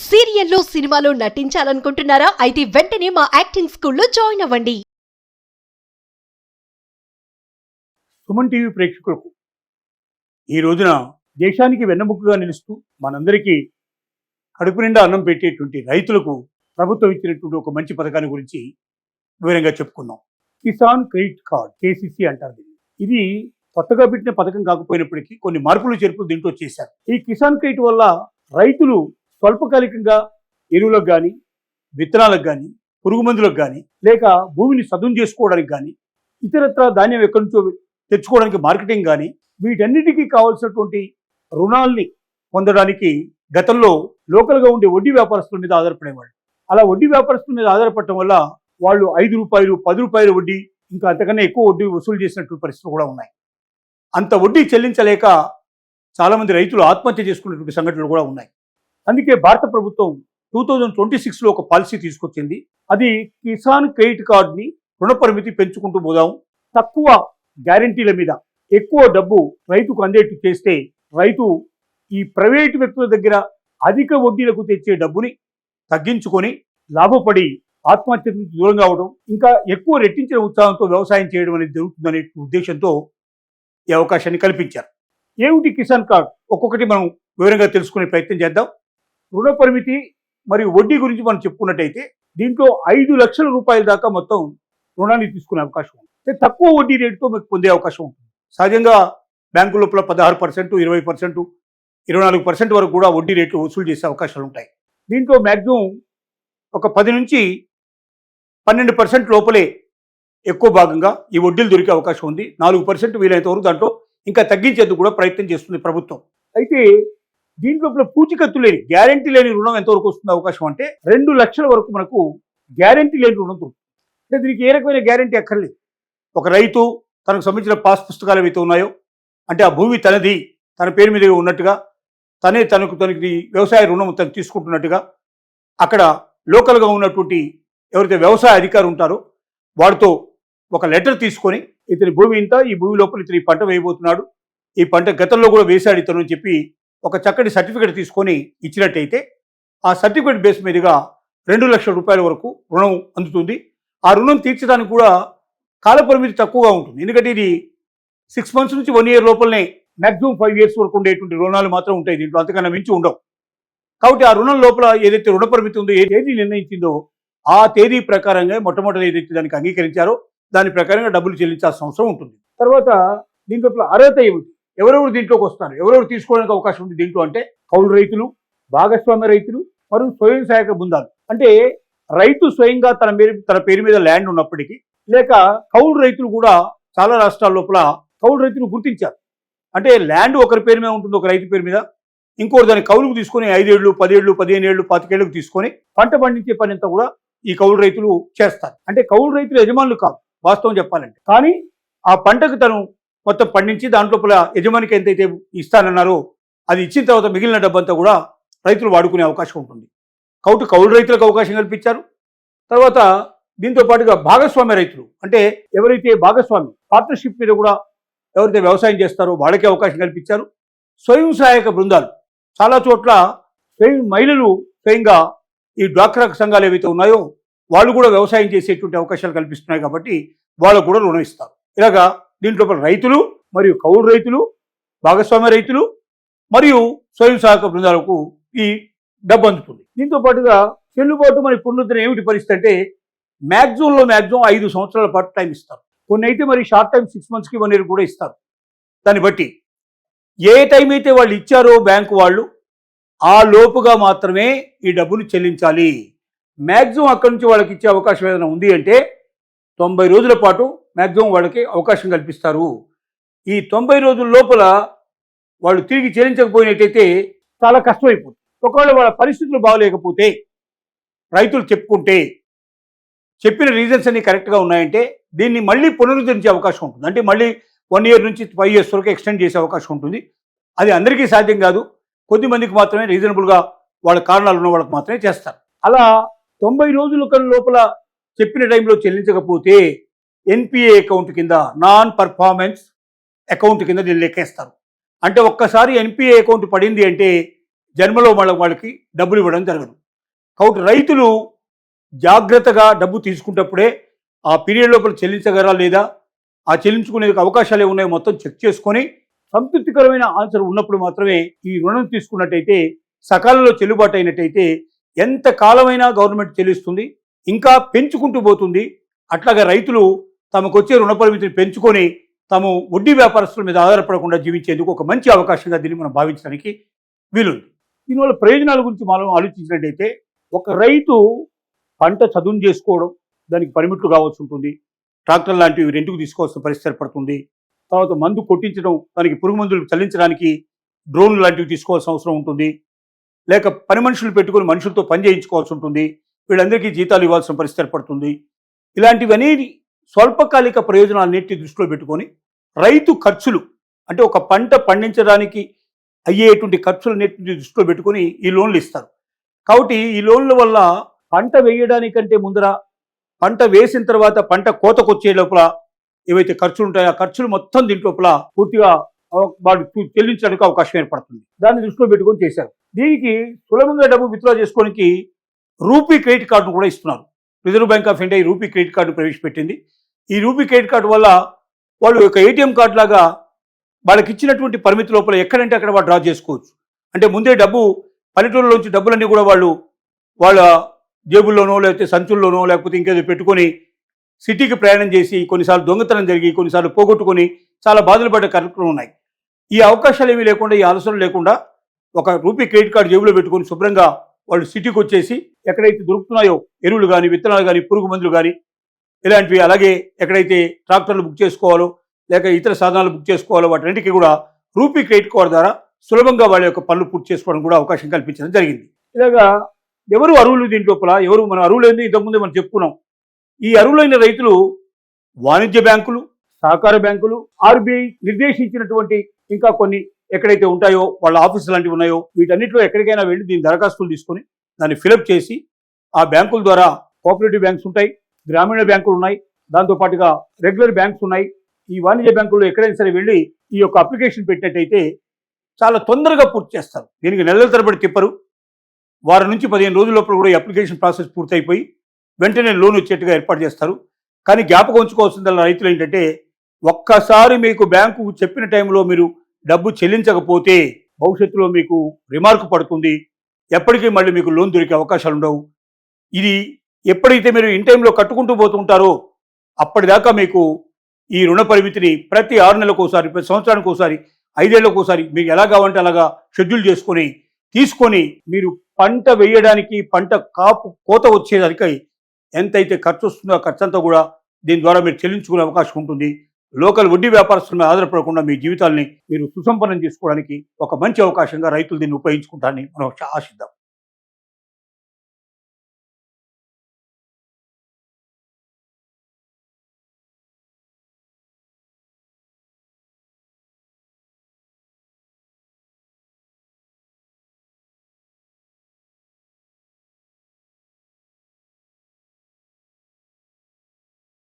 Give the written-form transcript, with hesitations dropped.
సీరియల్లో సినిమాలో నటించాలనుకుంటున్నారా? అయితే వెంటనే మా యాక్టింగ్ స్కూల్లో జాయిన్ అవ్వండి. సుమన్ టీవీ ప్రేక్షకులకు ఈ రోజున దేశానికి వెన్నెముకగా నిలుస్తూ మనందరికీ కడుపు నిండా అన్నం పెట్టేటువంటి రైతులకు ప్రభుత్వం ఇచ్చినటువంటి ఒక మంచి పథకాన్ని గురించి వివరంగా చెప్పుకుందాం. కిసాన్ క్రెడిట్ కార్డ్, కేసీసీ అంటారు దీన్ని. ఇది కొత్తగా పెట్టిన పథకం కాకపోయినప్పటికీ కొన్ని మార్పులు చేర్పులు దీంట్లో చేశారు. ఈ కిసాన్ క్రెడిట్ వల్ల రైతులు స్వల్పకాలికంగా ఎరువులకు కానీ, విత్తనాలకు కానీ, పురుగు మందులకు కానీ, లేక భూమిని సదును చేసుకోవడానికి కానీ, ఇతరత్ర ధాన్యం ఎక్కడి నుంచో తెచ్చుకోవడానికి మార్కెటింగ్ కానీ, వీటన్నిటికీ కావాల్సినటువంటి రుణాల్ని పొందడానికి గతంలో లోకల్గా ఉండే వడ్డీ వ్యాపారస్తుల మీద ఆధారపడేవాళ్ళు. అలా వడ్డీ వ్యాపారస్తుల మీద ఆధారపడటం వల్ల వాళ్ళు ₹5, ₹10 వడ్డీ, ఇంకా అంతకన్నా ఎక్కువ వడ్డీ వసూలు చేసినటువంటి పరిస్థితులు కూడా ఉన్నాయి. అంత వడ్డీ చెల్లించలేక చాలామంది రైతులు ఆత్మహత్య చేసుకున్నటువంటి సంఘటనలు కూడా ఉన్నాయి. అందుకే భారత ప్రభుత్వం 2026లో ఒక పాలసీ తీసుకొచ్చింది. అది కిసాన్ క్రెడిట్ కార్డ్ని రుణ పరిమితి పెంచుకుంటూ పోదాం, తక్కువ గ్యారంటీల మీద ఎక్కువ డబ్బు రైతుకు అందేట్టు చేస్తే రైతు ఈ ప్రైవేటు వ్యక్తుల దగ్గర అధిక వడ్డీలకు తెచ్చే డబ్బుని తగ్గించుకొని లాభపడి ఆత్మహత్య నుంచి దూరంగా అవడం, ఇంకా ఎక్కువ రెట్టించిన ఉత్సాహంతో వ్యవసాయం చేయడం అనేది జరుగుతుందనే ఉద్దేశంతో ఈ అవకాశాన్ని కల్పించారు. ఏమిటి కిసాన్ కార్డ్? ఒక్కొక్కటి మనం వివరంగా తెలుసుకునే ప్రయత్నం చేద్దాం. రుణ పరిమితి మరియు వడ్డీ గురించి మనం చెప్పుకున్నట్టయితే దీంట్లో ₹5,00,000 దాకా మొత్తం రుణాన్ని తీసుకునే అవకాశం ఉంది. తక్కువ వడ్డీ రేటుతో మీకు పొందే అవకాశం ఉంటుంది. సహజంగా బ్యాంకు లోపల 16%, 20%, 24% వరకు కూడా వడ్డీ రేట్లు వసూలు చేసే అవకాశాలు ఉంటాయి. దీంట్లో మ్యాక్సిమం ఒక 10 నుంచి 12% లోపలే ఎక్కువ భాగంగా ఈ వడ్డీలు దొరికే అవకాశం ఉంది. 4% వీలైనంత వరకు దాంట్లో ఇంకా తగ్గించేందుకు కూడా ప్రయత్నం చేస్తుంది ప్రభుత్వం. అయితే దీంట్లో పూచికత్తు లేని, గ్యారంటీ లేని రుణం ఎంతవరకు వస్తుంది అవకాశం అంటే 2 లక్షల వరకు మనకు గ్యారంటీ లేని రుణం దొరుకుతుంది. అంటే దీనికి ఏ రకమైన గ్యారంటీ అక్కర్లేదు. ఒక రైతు తనకు సంబంధించిన పాస్ పుస్తకాలు ఏవైతే ఉన్నాయో, అంటే ఆ భూమి తనది, తన పేరు మీద ఉన్నట్టుగా, తనకి వ్యవసాయ రుణం తను తీసుకుంటున్నట్టుగా, అక్కడ లోకల్గా ఉన్నటువంటి ఎవరైతే వ్యవసాయ అధికారులు ఉంటారో వాడితో ఒక లెటర్ తీసుకొని, ఇతని భూమి ఇంత, ఈ భూమి లోపల ఇతని పంట వేయబోతున్నాడు, ఈ పంట గతంలో కూడా వేశాడు ఇతను అని చెప్పి ఒక చక్కటి సర్టిఫికేట్ తీసుకొని ఇచ్చినట్టయితే ఆ సర్టిఫికేట్ బేస్ మీదుగా ₹2 లక్షల వరకు రుణం అందుతుంది. ఆ రుణం తీర్చడానికి కూడా కాలపరిమితి తక్కువగా ఉంటుంది. ఎందుకంటే ఇది 6 months నుంచి 1 year లోపలనే, మ్యాక్సిమం 5 years వరకు ఉండేటువంటి రుణాలు మాత్రం ఉంటాయి దీంట్లో, అంతకన్నా మించి ఉండవు. కాబట్టి ఆ రుణం లోపల ఏదైతే రుణ పరిమితి ఉందో, ఏ తేదీ నిర్ణయించిందో ఆ తేదీ ప్రకారంగా మొట్టమొదటి ఏదైతే దానికి అంగీకరించారో దాని ప్రకారంగా డబ్బులు చెల్లించాల్సిన అవసరం ఉంటుంది. తర్వాత దీంట్లో అర్హత ఏమిటి, ఎవరెవరు దీంట్లోకి వస్తారు, ఎవరెవరు తీసుకోవడానికి అవకాశం ఉంది దీంట్లో అంటే కౌలు రైతులు, భాగస్వామ్య రైతులు మరియు స్వయం సహాయక బృందాలు. అంటే రైతు స్వయంగా తన పేరు మీద ల్యాండ్ ఉన్నప్పటికీ, లేక కౌలు రైతులు కూడా చాలా రాష్ట్రాల లోపల కౌలు రైతులు గుర్తించారు. అంటే ల్యాండ్ ఒకరి పేరు మీద ఉంటుంది, ఒక రైతు పేరు మీద, ఇంకోటి దాన్ని కౌలుకు తీసుకొని 5 ఏళ్ళు, 10 ఏళ్ళు, 15 ఏళ్ళు, 25 ఏళ్ళకు తీసుకొని పంట పండించే పని అంతా కూడా ఈ కౌలు రైతులు చేస్తారు. అంటే కౌలు రైతులు యజమానులు కాదు వాస్తవం చెప్పాలంటే, కానీ ఆ పంటకు తను మొత్తం పండించి దాంట్లోపల యజమానికి ఎంతైతే ఇస్తానన్నారో అది ఇచ్చిన తర్వాత మిగిలిన డబ్బంతా కూడా రైతులు వాడుకునే అవకాశం ఉంటుంది. కాబట్టి కౌలు రైతులకు అవకాశం కల్పించారు. తర్వాత దీంతో పాటుగా భాగస్వామ్య రైతులు, అంటే ఎవరైతే భాగస్వామి పార్ట్నర్షిప్ మీద కూడా ఎవరైతే వ్యవసాయం చేస్తారో వాళ్ళకి అవకాశం కల్పించారు. స్వయం సహాయక బృందాలు, చాలా చోట్ల మహిళలు స్వయంగా ఈ డ్వాక్రా సంఘాలు ఏవైతే ఉన్నాయో వాళ్ళు కూడా వ్యవసాయం చేసేటువంటి అవకాశాలు కల్పిస్తున్నాయి కాబట్టి వాళ్ళకు కూడా రుణం ఇస్తారు. ఇలాగా దీంట్లో రైతులు మరియు కౌలు రైతులు, భాగస్వామ్య రైతులు మరియు స్వయం సహాయక బృందాలకు ఈ డబ్బు అందుతుంది. దీంతో పాటుగా చెల్లుబాటు మరి పునరుద్ధరణ ఏమిటి పరిస్థితి అంటే మ్యాక్సిమంలో 5 సంవత్సరాల పాటు టైం ఇస్తారు. కొన్ని అయితే మరి షార్ట్ టైం 6 monthsకి 1 year కూడా ఇస్తారు. దాన్ని బట్టి ఏ టైం అయితే వాళ్ళు ఇచ్చారో బ్యాంకు వాళ్ళు ఆ లోపుగా మాత్రమే ఈ డబ్బును చెల్లించాలి. మ్యాక్సిమం అక్కడి నుంచి వాళ్ళకి ఇచ్చే అవకాశం ఏదైనా ఉంది అంటే 90 రోజుల పాటు మ్యాక్సిమం వాళ్ళకి అవకాశం కల్పిస్తారు. ఈ 90 రోజుల లోపల వాళ్ళు తిరిగి చెల్లించకపోయినట్టయితే చాలా కష్టమైపోతుంది. ఒకవేళ వాళ్ళ పరిస్థితులు బాగలేకపోతే, రైతులు చెప్పుకుంటే, చెప్పిన రీజన్స్ అన్ని కరెక్ట్గా ఉన్నాయంటే దీన్ని మళ్ళీ పునరుద్ధరించే అవకాశం ఉంటుంది. అంటే మళ్ళీ 1 year నుంచి 5 years వరకు ఎక్స్టెండ్ చేసే అవకాశం ఉంటుంది. అది అందరికీ సాధ్యం కాదు, కొద్దిమందికి మాత్రమే, రీజనబుల్గా వాళ్ళ కారణాలు ఉన్న వాళ్ళకి మాత్రమే చేస్తారు. అలా 90 రోజుల లోపల చెప్పిన టైంలో చెల్లించకపోతే ఎన్పిఏ అకౌంట్ కింద, నాన్ పర్ఫార్మెన్స్ అకౌంట్ కింద దీన్ని లెక్కేస్తారు. అంటే ఒక్కసారి ఎన్పిఏ అకౌంట్ పడింది అంటే జన్మలో వాళ్ళకి డబ్బులు ఇవ్వడం జరగదు. కాబట్టి రైతులు జాగ్రత్తగా డబ్బు తీసుకున్నప్పుడే ఆ పీరియడ్ లోపల చెల్లించగలరా లేదా, ఆ చెల్లించుకునే అవకాశాలు ఏమున్నాయో మొత్తం చెక్ చేసుకొని సంతృప్తికరమైన ఆన్సర్ ఉన్నప్పుడు మాత్రమే ఈ రుణం తీసుకున్నట్టయితే సకాలంలో చెల్లుబాటు అయినట్టయితే ఎంత కాలమైనా గవర్నమెంట్ చెల్లిస్తుంది, ఇంకా పెంచుకుంటూ పోతుంది. అట్లాగా రైతులు తమకు వచ్చే రుణ పరిమితిని పెంచుకొని తాము వడ్డీ వ్యాపారస్తుల మీద ఆధారపడకుండా జీవించేందుకు ఒక మంచి అవకాశంగా దీన్ని మనం భావించడానికి వీలుంది. దీనివల్ల ప్రయోజనాల గురించి మనం ఆలోచించినట్టయితే ఒక రైతు పంట చదును చేసుకోవడం, దానికి పనిముట్లు కావాల్సి ఉంటుంది, ట్రాక్టర్ లాంటివి రెంట్కు తీసుకోవాల్సిన పరిస్థితి ఏర్పడుతుంది. తర్వాత మందు కొట్టించడం, దానికి పురుగు మందులు చల్లించడానికి డ్రోన్లు లాంటివి తీసుకోవాల్సిన అవసరం ఉంటుంది, లేక పని మనుషులు పెట్టుకొని మనుషులతో పని చేయించుకోవాల్సి ఉంటుంది, వీళ్ళందరికీ జీతాలు ఇవ్వాల్సిన పరిస్థితి ఏర్పడుతుంది. ఇలాంటివన్నీ స్వల్పకాలిక ప్రయోజనాలన్నింటినీ దృష్టిలో పెట్టుకొని రైతు ఖర్చులు, అంటే ఒక పంట పండించడానికి అయ్యేటువంటి ఖర్చులన్నింటినీ దృష్టిలో పెట్టుకొని ఈ లోన్లు ఇస్తారు. కాబట్టి ఈ లోన్ల వల్ల పంట వేయడానికంటే ముందర, పంట వేసిన తర్వాత పంట కోతకొచ్చే లోపల ఏవైతే ఖర్చులు ఉంటాయో ఆ ఖర్చులు మొత్తం దీంట్లోపల పూర్తిగా వాడు చెల్లించడానికి అవకాశం ఏర్పడుతుంది. దాన్ని దృష్టిలో పెట్టుకొని చేశారు. దీనికి సులభంగా డబ్బు విత్డ్రా చేసుకోవడానికి రూపీ క్రెడిట్ కార్డును కూడా ఇస్తున్నారు. రిజర్వ్ బ్యాంక్ ఆఫ్ ఇండియా ఈ రూపీ క్రెడిట్ కార్డు ప్రవేశపెట్టింది. ఈ రూపీ క్రెడిట్ కార్డు వల్ల వాళ్ళు ఒక ఏటీఎం కార్డు లాగా వాళ్ళకి ఇచ్చినటువంటి పరిమితి లోపల ఎక్కడంటే అక్కడ వాళ్ళు డ్రా చేసుకోవచ్చు. అంటే ముందే డబ్బు పల్లెటూరులోంచి డబ్బులన్నీ కూడా వాళ్ళు వాళ్ళ జేబుల్లోనో లేకపోతే సంచుల్లోనో లేకపోతే ఇంకేదో పెట్టుకొని సిటీకి ప్రయాణం చేసి కొన్నిసార్లు దొంగతనం జరిగి కొన్నిసార్లు పోగొట్టుకొని చాలా బాధలు పడ్డ కార్యక్రమాలు ఉన్నాయి. ఈ అవకాశాలు ఏమీ లేకుండా, ఈ ఆలోచన లేకుండా ఒక రూపీ క్రెడిట్ కార్డు జేబులో పెట్టుకొని శుభ్రంగా వాళ్ళు సిటీకి వచ్చేసి ఎక్కడైతే దొరుకుతున్నాయో ఎరువులు కానీ, విత్తనాలు కానీ, పురుగు మందులు కానీ ఇలాంటివి, అలాగే ఎక్కడైతే ట్రాక్టర్లు బుక్ చేసుకోవాలో లేక ఇతర సాధనాలు బుక్ చేసుకోవాలో వాటికి కూడా రూపీ క్రెడిట్ కార్డు ద్వారా సులభంగా వాళ్ళ యొక్క పనులు పూర్తి చేసుకోవడం కూడా అవకాశం కల్పించడం జరిగింది. ఇలాగా ఎవరు అర్హులు దీంట్లోపల, ఎవరు మన అర్హులైంది ఇంతకుముందే మనం చెప్పుకున్నాం. ఈ అర్హులైన రైతులు వాణిజ్య బ్యాంకులు, సహకార బ్యాంకులు, ఆర్బీఐ నిర్దేశించినటువంటి ఇంకా కొన్ని ఎక్కడైతే ఉంటాయో వాళ్ళ ఆఫీసు లాంటివి ఉన్నాయో వీటన్నిటిలో ఎక్కడికైనా వెళ్ళి దీని దరఖాస్తులు తీసుకొని దాన్ని ఫిలప్ చేసి ఆ బ్యాంకుల ద్వారా కోఆపరేటివ్ బ్యాంక్స్ ఉంటాయి, గ్రామీణ బ్యాంకులు ఉన్నాయి, దాంతోపాటుగా రెగ్యులర్ బ్యాంక్స్ ఉన్నాయి. ఈ వాణిజ్య బ్యాంకుల్లో ఎక్కడైనా సరే వెళ్ళి ఈ యొక్క అప్లికేషన్ పెట్టినట్టయితే చాలా తొందరగా పూర్తి చేస్తారు. దీనికి నెలల తరబడి తిప్పరు. వారం నుంచి 15 రోజుల లోపల కూడా ఈ అప్లికేషన్ ప్రాసెస్ పూర్తయిపోయి వెంటనే లోన్ వచ్చేట్టుగా ఏర్పాటు చేస్తారు. కానీ జ్ఞాపకం ఉంచుకోవాల్సిందల్లా రైతులు ఏంటంటే, ఒక్కసారి మీకు బ్యాంకు చెప్పిన టైంలో మీరు డబ్బు చెల్లించకపోతే భవిష్యత్తులో మీకు రిమార్క్ పడుతుంది. ఎప్పటికీ మళ్ళీ మీకు లోన్ దొరికే అవకాశాలు ఉండవు. ఇది ఎప్పుడైతే మీరు ఇన్ టైంలో కట్టుకుంటూ పోతుంటారో అప్పటిదాకా మీకు ఈ రుణ పరిమితిని ప్రతి 6 నెలలకు ఒకసారి, ప్రతి సంవత్సరానికి ఒకసారి, 5 ఏళ్లకు ఒకసారి మీకు ఎలా కావాలంటే అలాగా షెడ్యూల్ తీసుకొని మీరు పంట వేయడానికి, పంట కోత వచ్చేదానికి ఎంతైతే ఖర్చు వస్తుందో ఆ ఖర్చంతా కూడా దీని ద్వారా మీరు చెల్లించుకునే అవకాశం ఉంటుంది. లోకల్ వడ్డీ వ్యాపారస్తుల మీద ఆధారపడకుండా మీ జీవితాల్ని మీరు సుసంపన్నం చేసుకోవడానికి ఒక మంచి అవకాశంగా రైతులు దీన్ని ఉపయోగించుకుంటారని మనం ఆశిద్దాం.